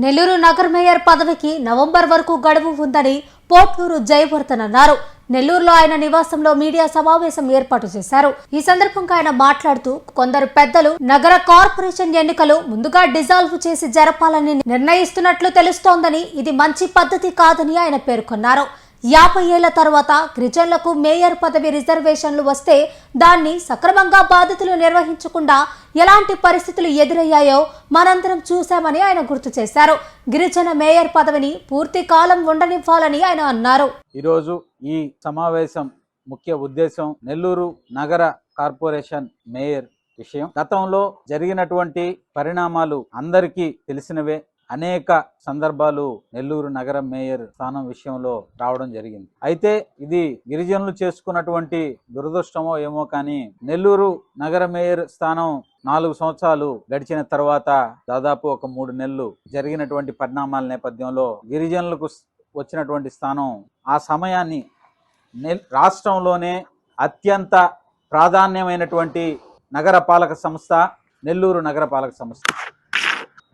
నెల్లూరు నగర మేయర్ పదవికి నవంబర్ వరకు గడువు ఉందని పోట్లూరు జయవర్ధన్ అన్నారు. నెల్లూరులో ఆయన నివాసంలో మీడియా సమావేశం ఏర్పాటు చేశారు. ఈ సందర్భంగా ఆయన మాట్లాడుతూ కొందరు పెద్దలు నగర కార్పొరేషన్ ఎన్నికలు ముందుగా డిజాల్వ్ చేసి జరపాలని నిర్ణయిస్తున్నట్లు తెలుస్తోందని, ఇది మంచి పద్ధతి కాదని ఆయన పేర్కొన్నారు. 50 ఏళ్ల తర్వాత గిరిజనులకు మేయర్ పదవి రిజర్వేషన్లు వస్తే దాన్ని సక్రమంగా బాధ్యతలు నిర్వహించకుండా ఎలాంటి పరిస్థితులు ఎదురయ్యాయో మనందరం చూశామని ఆయన గుర్తు చేశారు. గిరిజన మేయర్ పదవిని పూర్తి కాలం ఉండనివ్వాలని ఆయన అన్నారు. ఈరోజు ఈ సమావేశం ముఖ్య ఉద్దేశం నెల్లూరు నగర కార్పొరేషన్ మేయర్ విషయం. గతంలో జరిగినటువంటి పరిణామాలు అందరికీ తెలిసినవే. అనేక సందర్భాలు నెల్లూరు నగర మేయర్ స్థానం విషయంలో రావడం జరిగింది. అయితే ఇది గిరిజనులు చేసుకున్నటువంటి దురదృష్టమో ఏమో కానీ నెల్లూరు నగర మేయర్ స్థానం 4 సంవత్సరాలు గడిచిన తర్వాత దాదాపు ఒక 3 నెలలు జరిగినటువంటి పరిణామాల నేపథ్యంలో గిరిజనులకు వచ్చినటువంటి స్థానం ఆ సమయాన్ని రాష్ట్రంలోనే అత్యంత ప్రాధాన్యమైనటువంటి నగరపాలక సంస్థ నెల్లూరు నగరపాలక సంస్థ.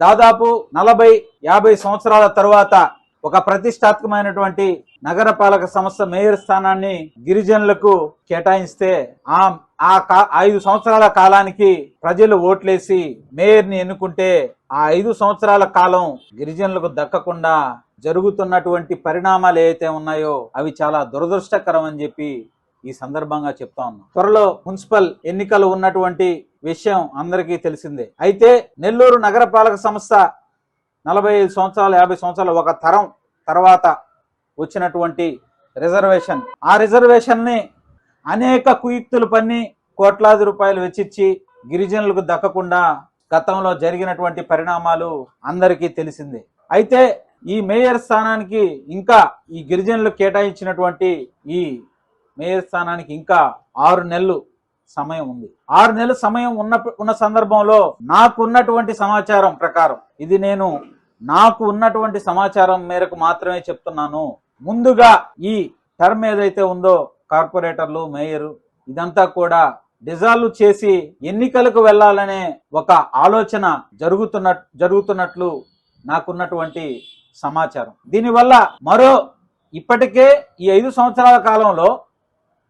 దాదాపు 40-50 సంవత్సరాల తరువాత ఒక ప్రతిష్టాత్మకమైనటువంటి నగరపాలక సంస్థ మేయర్ స్థానాన్ని గిరిజనులకు కేటాయిస్తే ఆ 5 సంవత్సరాల కాలానికి ప్రజలు ఓట్లేసి మేయర్ని ఎన్నుకుంటే ఆ 5 సంవత్సరాల కాలం గిరిజనులకు దక్కకుండా జరుగుతున్నటువంటి పరిణామాలు ఏవైతే ఉన్నాయో అవి చాలా దురదృష్టకరం అని చెప్పి ఈ సందర్భంగా చెప్తా ఉన్నాం. త్వరలో మున్సిపల్ ఎన్నికలు ఉన్నటువంటి విషయం అందరికీ తెలిసిందే. అయితే నెల్లూరు నగరపాలక సంస్థ 45 సంవత్సరాలు 50 సంవత్సరాలు ఒక తరం తర్వాత వచ్చినటువంటి రిజర్వేషన్. ఆ రిజర్వేషన్ని అనేక కుయుక్తులు పన్ని కోట్లాది రూపాయలు వెచ్చిచ్చి గిరిజనులకు దక్కకుండా గతంలో జరిగినటువంటి పరిణామాలు అందరికీ తెలిసిందే. అయితే ఈ మేయర్ స్థానానికి ఇంకా ఈ గిరిజనులు కేటాయించినటువంటి ఈ మేయర్ స్థానానికి ఇంకా 6 నెలలు సమయం ఉంది. 6 నెలల సమయం ఉన్న సందర్భంలో నాకున్నటువంటి సమాచారం ప్రకారం, ఇది నేను నాకు ఉన్నటువంటి సమాచారం మేరకు మాత్రమే చెప్తున్నాను. ముందుగా ఈ టర్మ్ ఏదైతే ఉందో కార్పొరేటర్లు మేయరు ఇదంతా కూడా డిజాల్వ్ చేసి ఎన్నికలకు వెళ్లాలనే ఒక ఆలోచన జరుగుతున్నట్లు నాకున్నటువంటి సమాచారం. దీనివల్ల ఇప్పటికే ఈ 5 సంవత్సరాల కాలంలో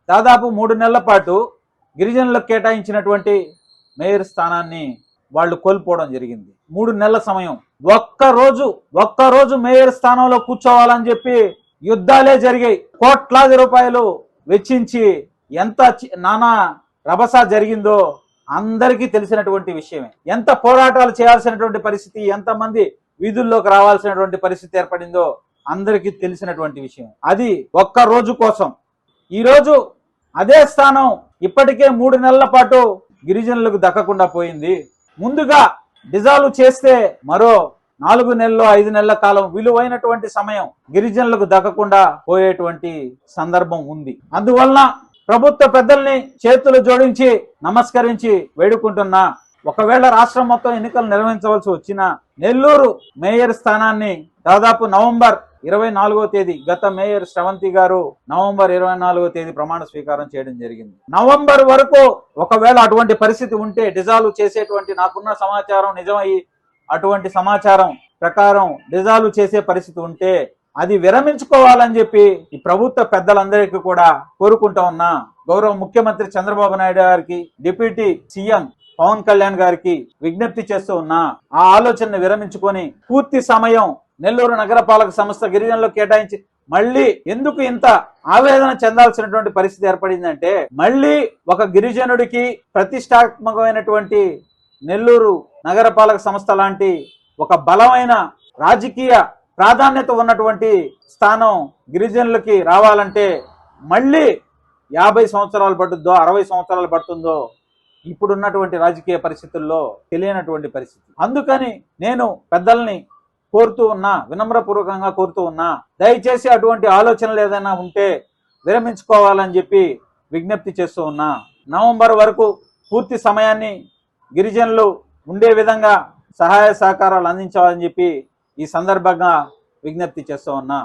దాదాపు 3 నెలల పాటు గిరిజనులకు కేటాయించినటువంటి మేయర్ స్థానాన్ని వాళ్ళు కోల్పోవడం జరిగింది. 3 నెలల సమయం. ఒక్కరోజు మేయర్ స్థానంలో కూర్చోవాలని చెప్పి యుద్ధాలే జరిగాయి. కోట్లాది రూపాయలు వెచ్చించి ఎంత నానా రభస జరిగిందో అందరికీ తెలిసినటువంటి విషయమే. ఎంత పోరాటాలు చేయాల్సినటువంటి పరిస్థితి, ఎంతమంది వీధుల్లోకి రావాల్సినటువంటి పరిస్థితి ఏర్పడిందో అందరికీ తెలిసినటువంటి విషయం. అది ఒక్క రోజు కోసం. ఈరోజు అదే స్థానం ఇప్పటికే 3 నెలల పాటు గిరిజనులకు దక్కకుండా పోయింది. ముందుగా డిజాల్వ్ చేస్తే మరో 4 నెలలు 5 నెలల కాలం విలువైనటువంటి సమయం గిరిజనులకు దక్కకుండా పోయేటువంటి సందర్భం ఉంది. అందువలన ప్రభుత్వ పెద్దల్ని చేతులు జోడించి నమస్కరించి వేడుకుంటున్నా, ఒకవేళ రాష్ట్రం మొత్తం ఎన్నికలు నిర్వహించవలసి వచ్చిన నెల్లూరు మేయర్ స్థానాన్ని దాదాపు నవంబర్ 24వ తేదీ గత మేయర్ శ్రవంతి గారు నవంబర్ 24వ తేదీ ప్రమాణ స్వీకారం చేయడం జరిగింది. నవంబర్ వరకు ఒకవేళ అటువంటి పరిస్థితి ఉంటే డిజాల్వ్ చేసేటువంటి నాకున్న సమాచారం నిజమయ్యి అటువంటి సమాచారం ప్రకారం డిజాల్వ్ చేసే పరిస్థితి ఉంటే అది విరమించుకోవాలని చెప్పి ఈ ప్రభుత్వ పెద్దలందరికీ కూడా కోరుకుంటా ఉన్నా. గౌరవ ముఖ్యమంత్రి చంద్రబాబు నాయుడు గారికి, డిప్యూటీ సీఎం పవన్ కళ్యాణ్ గారికి విజ్ఞప్తి చేస్తూ ఉన్నా, ఆ ఆలోచనను విరమించుకొని పూర్తి సమయం నెల్లూరు నగరపాలక సంస్థ గిరిజనులకు కేటాయించి మళ్ళీ ఎందుకు ఇంత ఆవేదన చెందాల్సినటువంటి పరిస్థితి ఏర్పడిందంటే, మళ్ళీ ఒక గిరిజనుడికి ప్రతిష్టాత్మకమైనటువంటి నెల్లూరు నగరపాలక సంస్థ లాంటి ఒక బలమైన రాజకీయ ప్రాధాన్యత ఉన్నటువంటి స్థానం గిరిజనులకి రావాలంటే మళ్ళీ 50 సంవత్సరాలు పడుతుందో 60 సంవత్సరాలు పడుతుందో ఇప్పుడున్నటువంటి రాజకీయ పరిస్థితుల్లో తెలియనటువంటి పరిస్థితి. అందుకని నేను పెద్దల్ని కోరుతూ ఉన్నా, వినమ్రపూర్వకంగా కోరుతూ ఉన్నా, దయచేసి అటువంటి ఆలోచనలు ఏదైనా ఉంటే విరమించుకోవాలని చెప్పి విజ్ఞప్తి చేస్తూ ఉన్నా. నవంబర్ వరకు పూర్తి సమయాన్ని గిరిజనులు ఉండే విధంగా సహాయ సహకారాలు అందించాలని చెప్పి ఈ సందర్భంగా విజ్ఞప్తి చేస్తూ ఉన్నా.